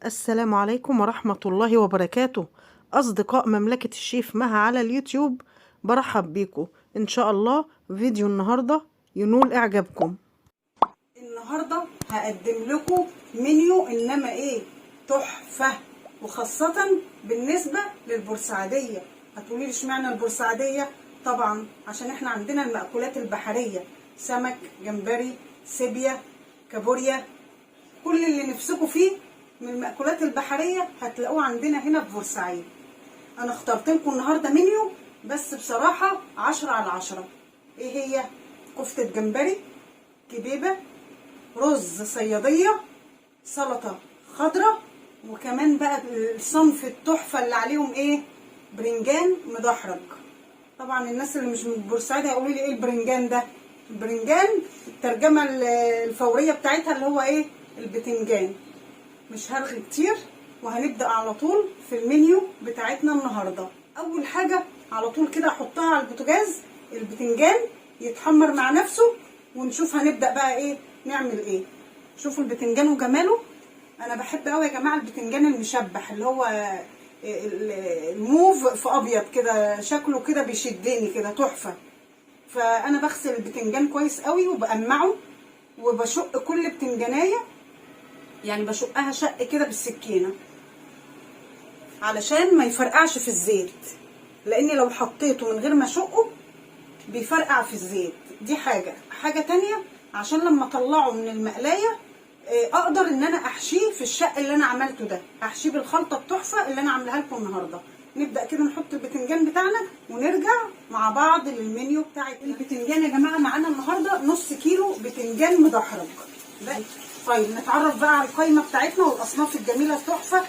السلام عليكم ورحمة الله وبركاته. أصدقاء مملكة الشيف مها على اليوتيوب، برحب بيكم إن شاء الله. فيديو النهاردة ينول إعجابكم. النهاردة هقدم لكم منيو إنما إيه تحفة، وخاصة بالنسبة للبورسعيدية. هتقولي لي اشمعنى البورسعيدية؟ طبعا عشان احنا عندنا المأكولات البحرية، سمك، جمبري، سيبيا، كابوريا، كل اللي نفسكم فيه من المأكولات البحرية هتلاقوه عندنا هنا في بورسعيد. انا اخترت لكم النهارده منيو بس بصراحة 10/10. ايه هي؟ كفتة جمبري، كبيبة، رز صيادية، سلطة خضراء، وكمان بقى الصنف التحفة اللي عليهم ايه؟ برنجان مدحرج. طبعا الناس اللي مش من بورسعيد هيقولوا لي ايه البرنجان ده؟ البرنجان الترجمة الفورية بتاعتها اللي هو ايه؟ البتنجان. مش هرغي كتير وهنبدأ على طول في المنيو بتاعتنا النهاردة. اول حاجة على طول كده احطها على البوتاجاز البتنجان يتحمر مع نفسه، ونشوف هنبدأ بقى ايه نعمل ايه. شوفوا البتنجان وجماله. انا بحب قوي يا جماعة البتنجان المشبح اللي هو الموف في ابيض كده، شكله كده بيشدني كده تحفة. فانا بغسل البتنجان كويس قوي وبقمعه وبشق كل بتنجانية، يعني بشقها شق كده بالسكينة علشان ما يفرقعش في الزيت، لاني لو حطيته من غير ما اشقه بيفرقع في الزيت. دي حاجة تانية عشان لما اطلعه من المقلاية اقدر ان انا احشيه في الشق اللي انا عملته ده، احشيه بالخلطة التحفة اللي انا عاملاها لكم النهاردة. نبدأ كده نحط البتنجان بتاعنا ونرجع مع بعض للمنيو بتاع البتنجان. يا جماعة معانا النهاردة نص كيلو بتنجان مدحرج. طيب نتعرف بقى على القايمة بتاعتنا والاصناف الجميلة التحفة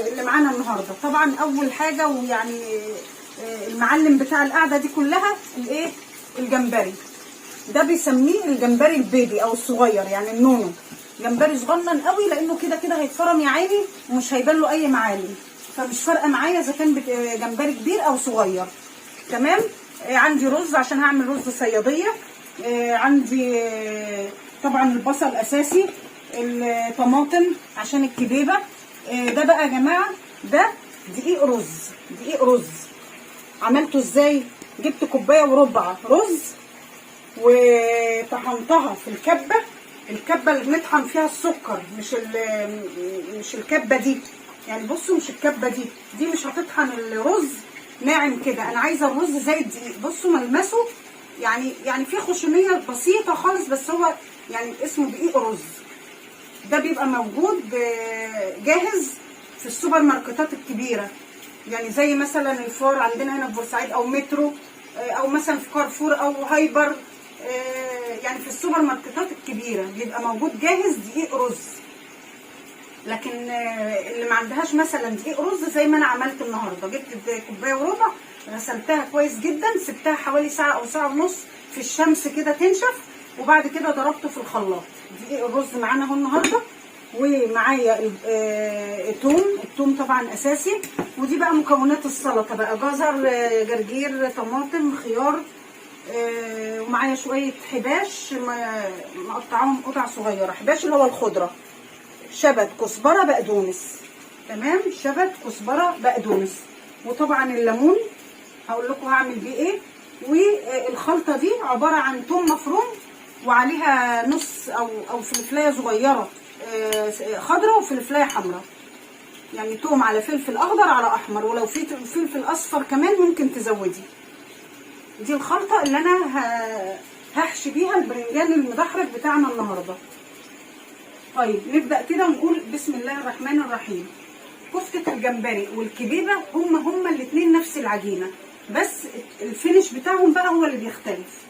اللي معانا النهاردة. طبعا اول حاجة ويعني المعلم بتاع القعدة دي كلها الايه؟ الجمبري. ده بيسميه الجمبري البيبي او الصغير، يعني النونو. جمبري صغنن قوي لانه كده كده هيتفرم يا عيني ومش هيبان له اي معالم، فمش فارقه معايا اذا كان جمبري كبير او صغير. تمام. عندي رز عشان هعمل رز صياديه. عندي طبعا البصل اساسي، الطماطم عشان الكبيبه. ده بقى يا جماعه ده دقيق رز. دقيق رز عملته ازاي؟ جبت كوبايه وربع رز وطحنتها في الكبه اللي بنطحن فيها السكر، مش الكبه دي. يعني بصوا مش الكبه دي مش هتطحن الرز ناعم كده، انا عايزه الرز زي الدقيق. بصوا ملمسه يعني فيه خشونيه بسيطه خالص، بس هو يعني اسمه دقيق رز. ده بيبقى موجود جاهز في السوبر ماركتات الكبيره، يعني زي مثلا الفار عندنا هنا في بورسعيد او مترو او مثلا في كارفور او هايبر. يعني في السوبر ماركتات الكبيره بيبقى موجود جاهز دقيق رز. لكن اللي ما عندهاش مثلا دقيق رز زي ما انا عملت النهارده، جبت كوبايه وربع، غسلتها كويس جدا، سبتها حوالي ساعه او ساعه ونص في الشمس كده تنشف، وبعد كده ضربته في الخلاط. دقيق الرز معانا اهو النهارده، ومعايا الثوم طبعا اساسي. ودي بقى مكونات السلطه بقى: جزر، جرجير، طماطم، خيار، ومعايا شويه حباش مقطعاهم قطع صغيره. حباش اللي هو الخضره، شبت، كزبره، بقدونس. تمام، شبت، كزبره، بقدونس. وطبعا الليمون هقول لكم هعمل بيه ايه. والخلطه دي عباره عن ثوم مفروم وعليها نص او فلفلايه صغيره خضراء وفلفلايه حمراء، يعني توم على فلفل اخضر على احمر، ولو في فلفل اصفر كمان ممكن تزودي. دي الخلطه اللي انا هحشي بيها البرنجان المدحرج بتاعنا النهارده. طيب نبدا كده ونقول بسم الله الرحمن الرحيم. كفته الجمبري والكبيبه هما الاثنين نفس العجينه، بس الفينش بتاعهم بقى هو اللي بيختلف.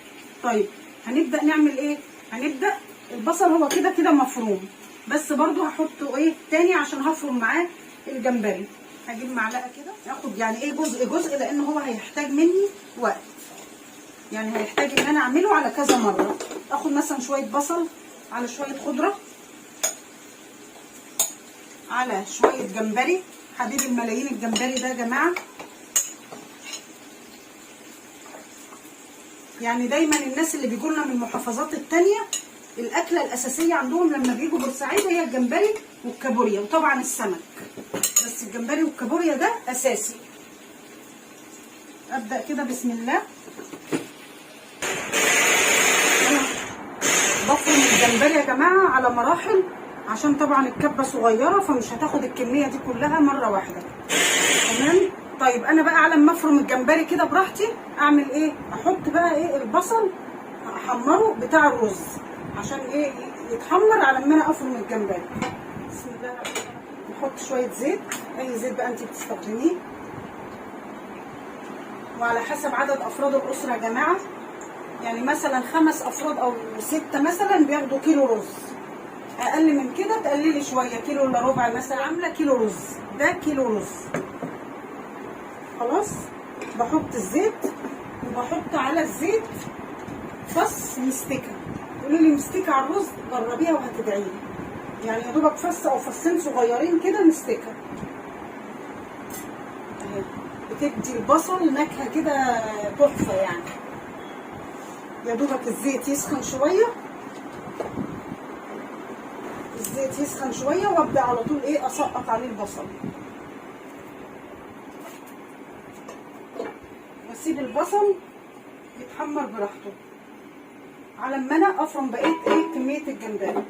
طيب هنبدا نعمل ايه؟ هنبدا البصل هو كده كده مفروم، بس برضو هحطه ايه تاني عشان هفرم معاه الجمبري. هجيب معلقه كده اخد يعني ايه جزء لان هو هيحتاج مني وقت، يعني هيحتاج ان انا اعمله على كذا مره. اخد مثلا شويه بصل على شويه خضره على شويه جمبري. حبيب الملايين الجمبري ده يا جماعه، يعني دايما الناس اللي بيجوا لنا من المحافظات التانيه الاكله الاساسيه عندهم لما بيجوا بورسعيد هي الجمبري والكابوريا وطبعا السمك، بس الجمبري والكابوريا ده اساسي. ابدا كده بسم الله. انا بفرم الجمبري يا جماعه على مراحل، عشان طبعا الكبه صغيره فمش هتاخد الكميه دي كلها مره واحده. تمام. طيب انا بقى على ما افرم الجمبري كده براحتي اعمل ايه؟ احط بقى ايه؟ البصل احمره بتاع الرز عشان ايه؟ يتحمر على ما انا افرم الجمبري. بسم الله. نحط شويه زيت، اي زيت بقى انت بتستخدميه، وعلى حسب عدد افراد الاسره يا جماعه. يعني مثلا 5 افراد او 6 مثلا بياخدوا كيلو رز، اقل من كده تقللي شويه، كيلو الا ربع مثلا. عامله كيلو رز، ده كيلو رز. خلاص بحط الزيت، وبحط على الزيت فص مستكه. قولي لي مستكه على الرز، جربيها وهتدعي لي. يعني يا دوبك فص او فصين صغيرين كده مستكه اهي، بتدي البصل نكهه كده تحفه يعني. يا دوبك الزيت يسخن شويه، الزيت يسخن شويه وابدا على طول ايه؟ اسقط عليه البصل، واسيب البصل يتحمر براحته على ما انا افرم بقيه ايه؟ كميه الجمبري.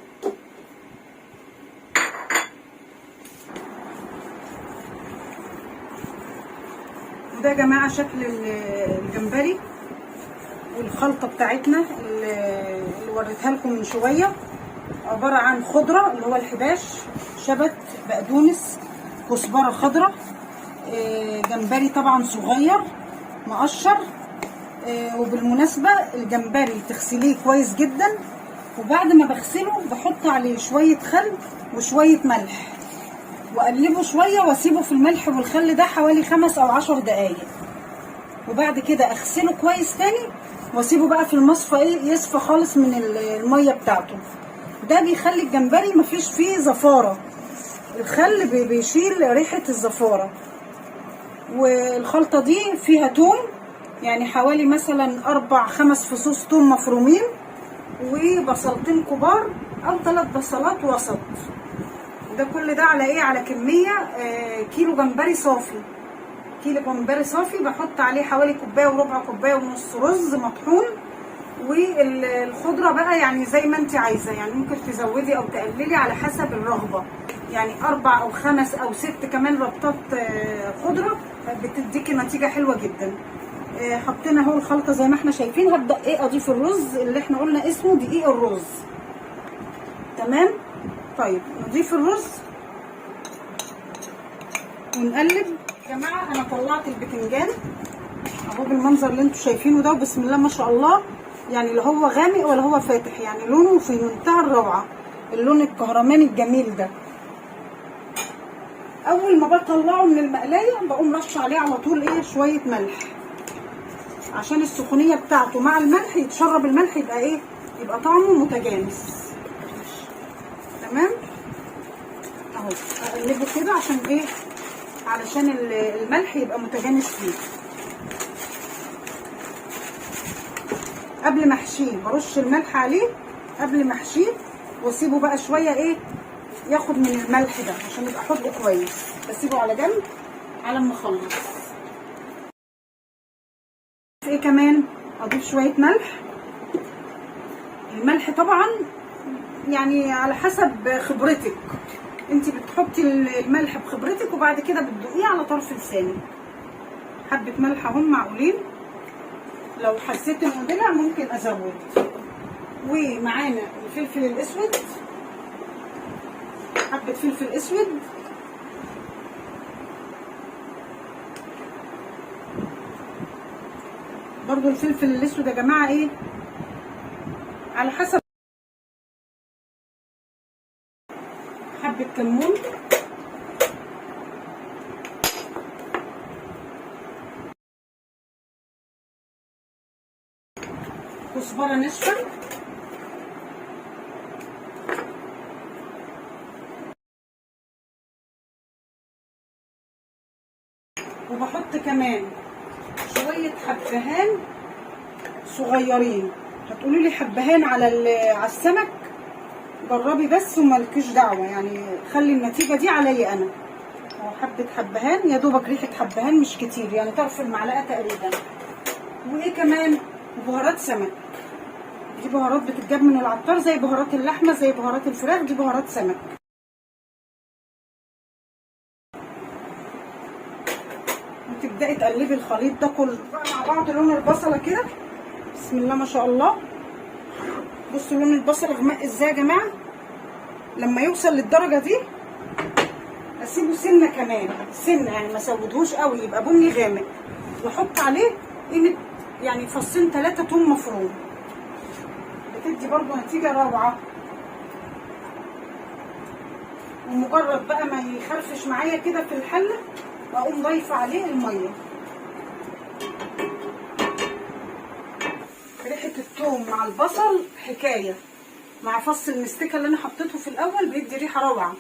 وده يا جماعه شكل الجمبري والخلطه بتاعتنا اللي وريتها لكم من شويه. عباره عن خضره اللي هو الحباش، شبت، بقدونس، كزبره خضراء، جمبري طبعا صغير مقشر. وبالمناسبه الجمبري تغسليه كويس جدا، وبعد ما بغسله بحط عليه شويه خل وشويه ملح واقلبه شويه واسيبه في الملح والخل ده حوالي 5 أو 10 دقايق، وبعد كده اغسله كويس تاني واسيبه بقى في المصفى ايه؟ يصفى خالص من الميه بتاعته. ده بيخلي الجمبري مفيش فيه زفاره، الخل بيشيل ريحه الزفاره. والخلطه دي فيها توم، يعني حوالي مثلا 4 5 فصوص توم مفرومين، وبصلتين كبار او 3 بصلات وسط. ده كل ده على ايه؟ على كميه كيلو جمبري صافي. كيلو جمبري صافي بحط عليه حوالي كوبايه وربع، كوبايه ونص رز مطحون. والخضره بقى يعني زي ما انت عايزه، يعني ممكن تزودي او تقللي على حسب الرغبه. يعني 4 أو 5 أو 6 كمان ربطات خضره بتديكي نتيجه حلوه جدا. حطينا اهو الخلطه زي ما احنا شايفين. هبدا ايه؟ اضيف الرز اللي احنا قلنا اسمه دقيق الرز. تمام. طيب نضيف الرز ونقلب. يا جماعه انا طلعت البتنجان اهو بالمنظر اللي انتوا شايفينه ده، وبسم الله ما شاء الله، يعني لا هو غامق ولا هو فاتح، يعني لونه في منتهى الروعه، اللون الكهرماني الجميل ده. اول ما بطلعه من المقلايه بقوم رش عليه على طول ايه؟ شويه ملح، عشان السخونيه بتاعته مع الملح يتشرب الملح، يبقى ايه؟ يبقى طعمه متجانس. تمام اهو. اقلبه كده عشان ايه؟ علشان الملح يبقى متجانس فيه. قبل ما احشيه برش الملح عليه قبل ما احشيه، واسيبه بقى شويه ايه؟ ياخد من الملح ده عشان يبقى حدقه كويس. بسيبه على جنب على ما اخلص. ايه كمان؟ اضيف شويه ملح. الملح طبعا يعني على حسب خبرتك، انت بتحطي الملح بخبرتك، وبعد كده بتدوقيه على طرف لسانك. حبه ملح اهم معقولين، لو حسيت انه دلع ممكن ازود. ومعانا الفلفل الاسود، حبه فلفل اسود، برضو الفلفل الاسود يا جماعه ايه؟ على حسب. حبه كمون، كزبره ناشفه، وبحط كمان شويه حبهان صغيرين. هتقولوا لي حبهان على السمك؟ جربي بس ومالكيش دعوه، يعني خلي النتيجه دي عليا انا. اهو حبه حبهان، يا دوبك ريحه حبهان مش كتير، يعني طرف المعلقه تقريبا. وايه كمان؟ بهارات سمك. دي بهارات بتتجاب من العطار، زي بهارات اللحمه زي بهارات الفراخ، دي بهارات سمك. وتبداي تقلبي الخليط ده كله بقى مع بعض. لون البصله كده بسم الله ما شاء الله. بصوا لون البصل غمق ازاي يا جماعه. لما يوصل للدرجه دي اسيبه سنه كمان، سنه يعني ما اسودهوش قوي، يبقى بني غامق. واحط عليه قيمه يعني فصين 3 توم مفروم، بتدي برضو نتيجه روعه. ومجرد بقى ما يخرفش معايا كده في الحله واقوم ضايفه عليه الميه. ريحه الثوم مع البصل حكايه، مع فص المستكه اللي انا حطيته في الاول بيدي ريحه روعه.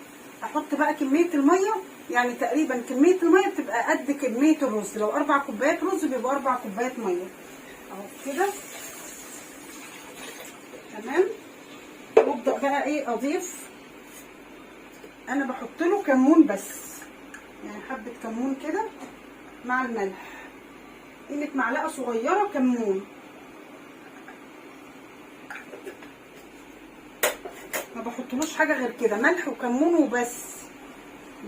احط بقى كميه الميه، يعني تقريبا كميه الميه بتبقى قد كميه الرز. لو 4 كوبايات رز بيبقى 4 كوبايات ميه. اهو كده تمام. وابدا بقى ايه اضيف. انا بحط له كمون بس، يعني حبه كمون كده مع الملح، قيمه معلقه صغيره كمون. ما بحطلوش حاجه غير كده، ملح وكمون وبس.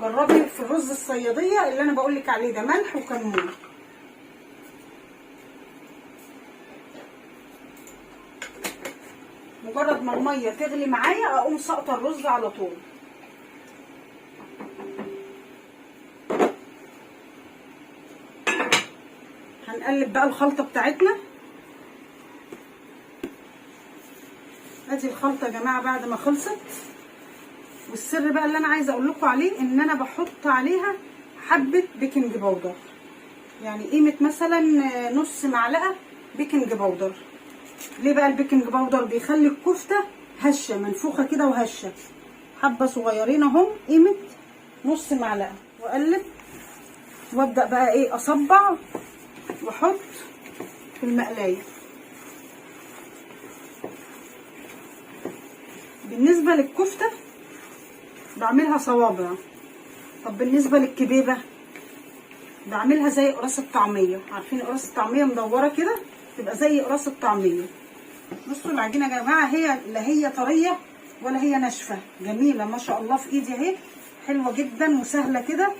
جربي في الرز الصياديه اللي انا بقولك عليه ده، ملح وكمون. مجرد ما الميه تغلي معايا اقوم ساقطه الرز على طول. هنقلب بقى الخلطه بتاعتنا. ادي الخلطه يا جماعه بعد ما خلصت. والسر بقى اللي انا عايزه اقول لكم عليه ان انا بحط عليها حبه بيكنج باودر، يعني قيمه مثلا نص معلقه بيكنج باودر. ليه بقى البيكنج باودر؟ بيخلي الكفته هشه، منفوخه كده وهشه. حبه صغيرين اهم، قيمه نص معلقه. واقلب وابدا بقى ايه اصبع واحط في المقلايه. بالنسبه للكفته بعملها صوابع. طب بالنسبه للكبيبه بعملها زي قراص الطعميه. عارفين قراص الطعميه مدوره كده؟ تبقى زي قراص الطعميه. بصوا العجينه يا جماعه، هي لا هي طريه ولا هي ناشفه، جميله ما شاء الله في ايدي اهي، حلوه جدا وسهله كده.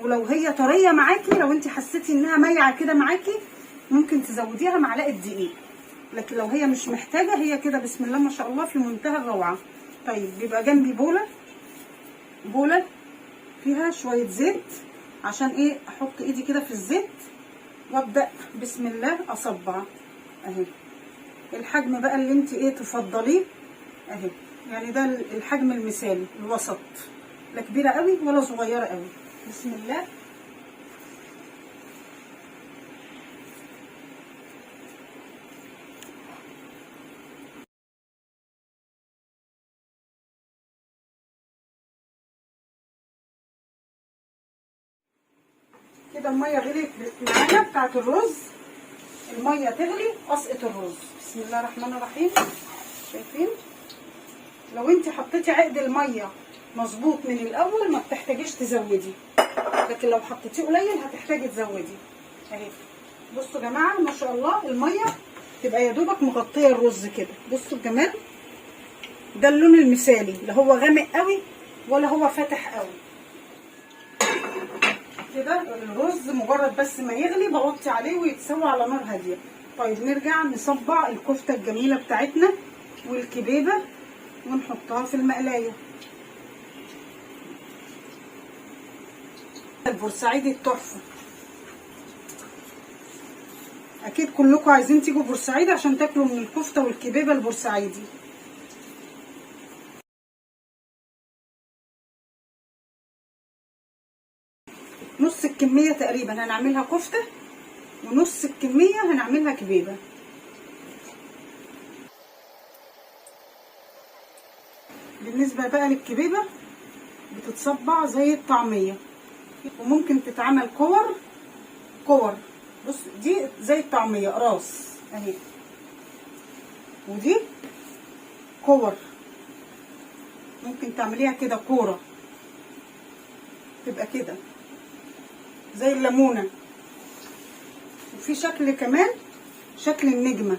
ولو هي طريه معاكي، لو انت حسيتي انها مايعه كده معاكي، ممكن تزوديها معلقه دقيق. لكن لو هي مش محتاجه، هي كده بسم الله ما شاء الله في منتهى الروعه. طيب بيبقى جنبي بوله فيها شويه زيت، عشان ايه احط ايدي كده في الزيت وابدا بسم الله اصبع اهي. الحجم بقى اللي انت ايه تفضليه اهي، يعني ده الحجم المثالي الوسط، لا كبيره قوي ولا صغيره قوي. بسم الله. كده الميه غليت معانا بتاعت الرز. الميه تغلي اسقط الرز. بسم الله الرحمن الرحيم. شايفين؟ لو انت حطيتي عقد الميه مظبوط من الاول ما بتحتاجيش تزودي، لكن لو حطيتيه قليل هتحتاجي تزودي اهي. بصوا يا جماعه ما شاء الله الميه تبقى يا دوبك مغطيه الرز كده. بصوا الجمال ده، اللون المثالي، لا هو غامق قوي ولا هو فاتح قوي. كده الرز مجرد بس ما يغلي بغطي عليه ويتسوى على نار هاديه. طيب نرجع نصبع الكفته الجميله بتاعتنا والكبيبه ونحطها في المقلايه. البورسعيدي التحفه، اكيد كلكم عايزين تيجوا بورسعيد عشان تاكلوا من الكفته والكبيبه البورسعيدي. نص الكميه تقريبا هنعملها كفته، ونص الكميه هنعملها كبيبه. بالنسبه بقى للكبيبه بتتصبع زي الطعميه، وممكن تتعمل كور. بص دي زي الطعميه قراص اهي، ودي كور ممكن تعمليها كده كوره، تبقى كده زي الليمونه. وفي شكل كمان، شكل النجمه.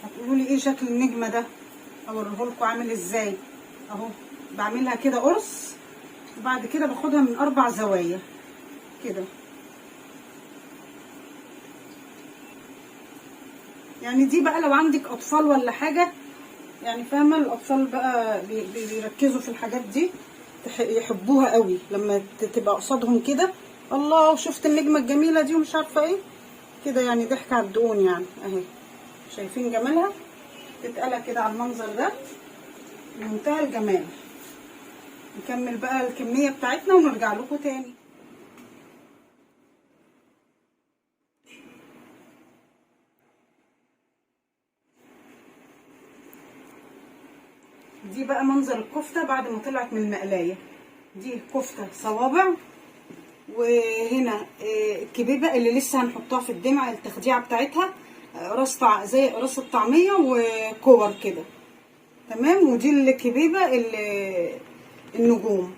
هتقولوا لي ايه شكل النجمه ده؟ اوريه لكم عامل ازاي. اهو بعملها كده قرص، وبعد كده باخدها من 4 زوايا كده. يعني دي بقى لو عندك اطفال ولا حاجه، يعني فاهمه الاطفال بقى بيركزوا في الحاجات دي، يحبوها قوي لما تبقى قصادهم كده. الله، شفت النجمه الجميله دي ومش عارفه ايه كده، يعني ضحك على الدقون يعني. اهي شايفين جمالها؟ تتقلى كده على المنظر ده بمنتهى الجمال. نكمل بقى الكميه بتاعتنا ونرجع لكم تاني. دي بقى منظر الكفته بعد ما طلعت من المقلايه. دي كفته صوابع، وهنا الكبيبه اللي لسه هنحطها في الدمعه التخديعه بتاعتها، زي راس الطعميه وكور كده، تمام. ودي الكبيبه النجوم.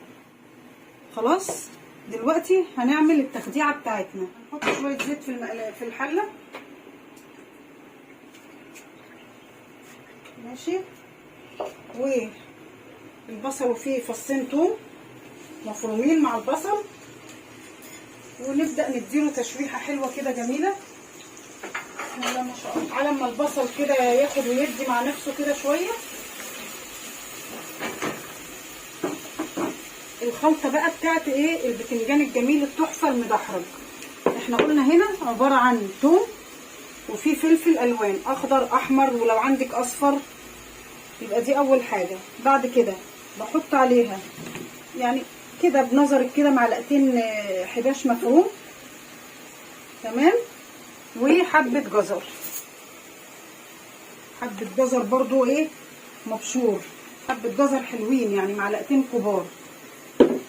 خلاص دلوقتي هنعمل التخديعه بتاعتنا. هنحط شويه زيت في الحله، ماشي. والبصل وفيه فصين توم مفرومين مع البصل، ونبدأ نديله تشويحة حلوة كده جميلة. بسم الله ما شاء الله. على ما البصل كده ياخد ويدي مع نفسه كده شوية، الخلطة بقى بتاعت ايه البتنجان الجميل التحفة المدحرج. احنا قلنا هنا عبارة عن توم، وفي فلفل الوان اخضر احمر، ولو عندك اصفر يبقى دي اول حاجة. بعد كده بحط عليها يعني كده بنظرك كده معلقتين حباش مفروم، تمام. وحبة جزر، حبة جزر برضو ايه مبشور، حبة جزر حلوين يعني معلقتين كبار.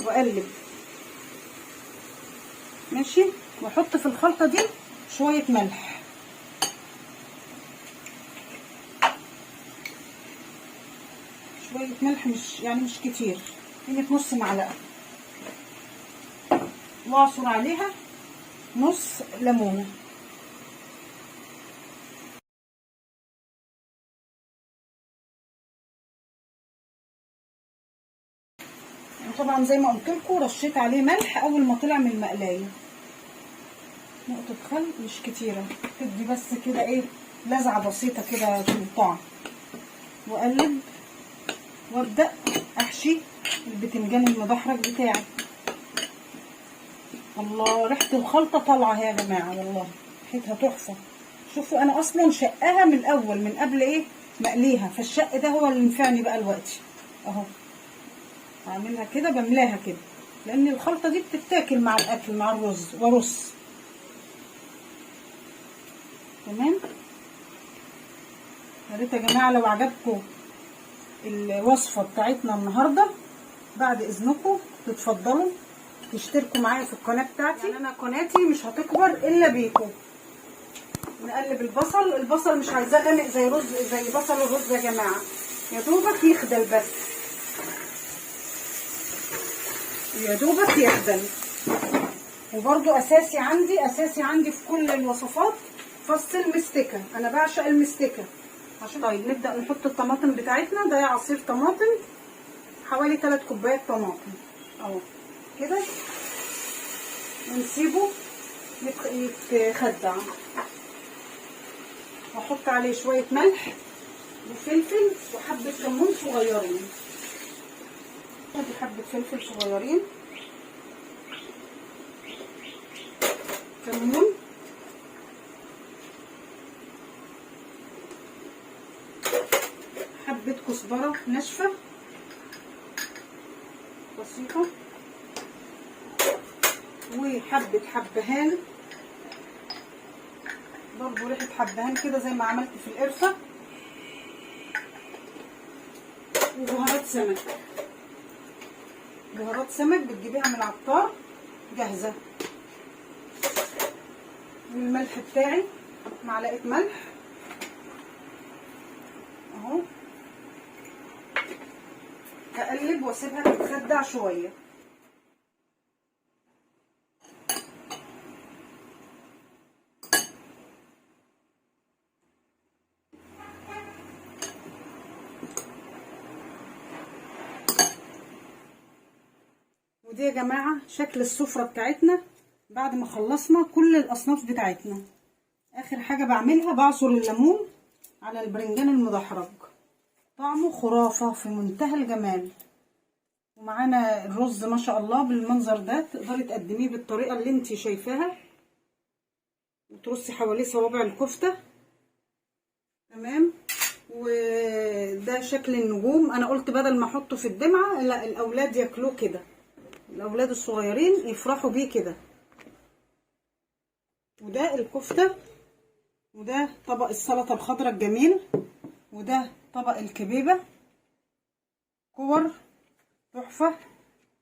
واقلب ماشي، واحط في الخلطة دي شوية ملح، شوية ملح مش كتير، قيمة نص معلقة. واعصر عليها نص ليمونة. طبعا زي ما قلت لكم رشيت عليه ملح اول ما طلع من المقلايه، نقطه خل مش كتيره، تدي بس كده ايه لذعه بسيطه كده في الطعم. واقلب وابدا احشي البتنجان المدحرج بتاعي. الله، ريحه الخلطه طالعه يا جماعه، والله ريحتها تحفه. شوفوا انا اصلا شقها من الاول من قبل ايه مقليها، فالشق ده هو اللي نفعني بقى دلوقتي. اهو هعملها كده بملاها كده، لان الخلطه دي بتتاكل مع الاكل مع الرز ورز، تمام. يا ريت يا جماعه لو عجبكم الوصفه بتاعتنا النهارده، بعد اذنكم تتفضلوا تشتركوا معايا في القناه بتاعتي. يعني انا قناتي مش هتكبر الا بيكم. نقلب البصل مش عايزاه غامق زي بصل الرز يا جماعه، يا دوبك يخدل بس، يا دوبك يخدل. وبرضو اساسي عندي في كل الوصفات فص المستكه، انا بعشق المستكه. طيب نبدا نحط الطماطم بتاعتنا. ده عصير طماطم حوالي 3 كوبايات طماطم اهو كده، ونسيبه يتخدع. واحط عليه شويه ملح وفلفل وحبه كمون صغيرين، ادي حبه فلفل صغيرين، كمون، حبه كزبره ناشفه بسيطه، وحبه حبهان برضو ريحه حبهان كده زي ما عملت في القرفه، وبهارات سمك. بهارات سمك بتجيبيها من العطار جاهزه. والملح بتاعي معلقه ملح اهو، هقلب واسيبها تتخدع شويه. ودي يا جماعه شكل السفره بتاعتنا بعد ما خلصنا كل الاصناف بتاعتنا. اخر حاجه بعملها بعصر الليمون على البرنجان المدحرج، طعمه خرافه في منتهى الجمال. ومعانا الرز ما شاء الله بالمنظر ده، تقدري تقدميه بالطريقه اللي انت شايفاها وترصي حواليه صوابع الكفته. تمام. وده شكل النجوم. انا قلت بدل ما احطه في الدمعه، لا، الاولاد ياكلوه كده، الاولاد الصغيرين يفرحوا بيه كده. وده الكفته، وده طبق السلطه الخضراء الجميل، وده طبق الكبيبه كور تحفه،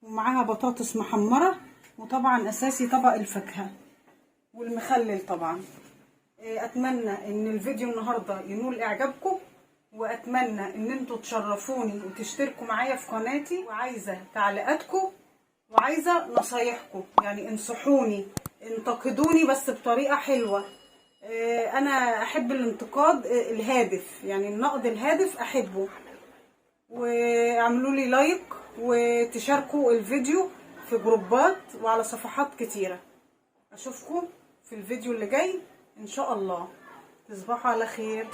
ومعاها بطاطس محمره، وطبعا اساسي طبق الفاكهه والمخلل طبعا. اتمنى ان الفيديو النهارده ينول اعجابكم، واتمنى ان انتوا تشرفوني وتشتركوا معايا في قناتي. وعايزه تعليقاتكم وعايزه نصايحكم، يعني انصحوني، انتقدوني بس بطريقه حلوه. انا احب الانتقاد الهادف، يعني النقد الهادف احبه. واعملوا لي لايك وتشاركوا الفيديو في جروبات وعلى صفحات كتيره. اشوفكم في الفيديو اللي جاي ان شاء الله. تصبحوا على خير.